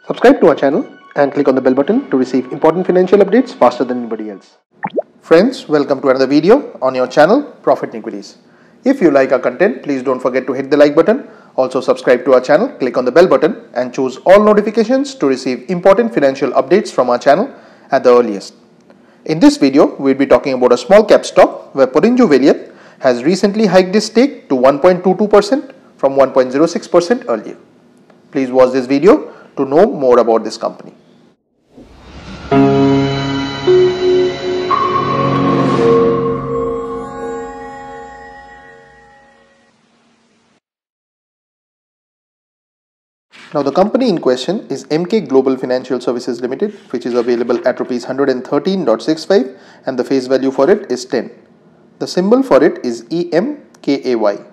Subscribe to our channel and click on the bell button to receive important financial updates faster than anybody else. Friends, welcome to another video on your channel Profit in Equities. If you like our content, please don't forget to hit the like button. Also subscribe to our channel, click on the bell button and choose all notifications to receive important financial updates from our channel at the earliest. In this video, we'll be talking about a small cap stock where Porinju Veliyath has recently hiked its stake to 1.22% from 1.06% earlier. Please watch this video to know more about this company. Now the company in question is MK Global Financial Services Limited, which is available at Rs 113.65 and the face value for it is 10. The symbol for it is EMKAY.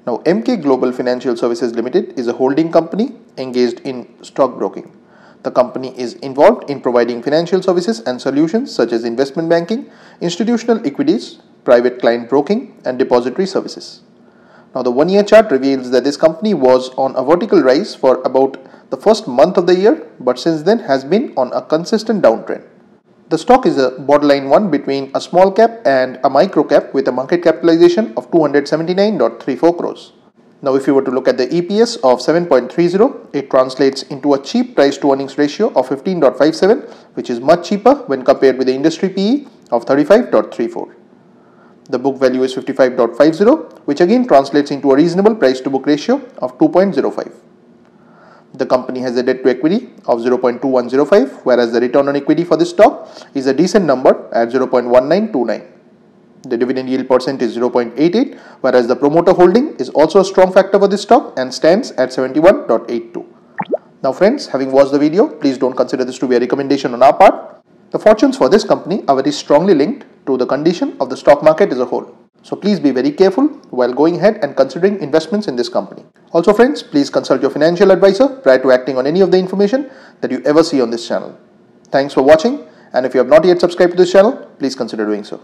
Now MK Global Financial Services Limited is a holding company engaged in stockbroking. The company is involved in providing financial services and solutions such as investment banking, institutional equities, private client broking and depository services. Now the 1-year chart reveals that this company was on a vertical rise for about the first month of the year, but since then has been on a consistent downtrend. The stock is a borderline one between a small cap and a micro cap with a market capitalization of 279.34 crores. Now if you were to look at the EPS of 7.30, it translates into a cheap price to earnings ratio of 15.57, which is much cheaper when compared with the industry PE of 35.34. The book value is 55.50, which again translates into a reasonable price to book ratio of 2.05. The company has a debt to equity of 0.2105, whereas the return on equity for this stock is a decent number at 0.1929. The dividend yield percent is 0.88, whereas the promoter holding is also a strong factor for this stock and stands at 71.82. Now friends, having watched the video, please don't consider this to be a recommendation on our part. The fortunes for this company are very strongly linked to the condition of the stock market as a whole. So please be very careful while going ahead and considering investments in this company. Also friends, please consult your financial advisor prior to acting on any of the information that you ever see on this channel. Thanks for watching, and if you have not yet subscribed to this channel, please consider doing so.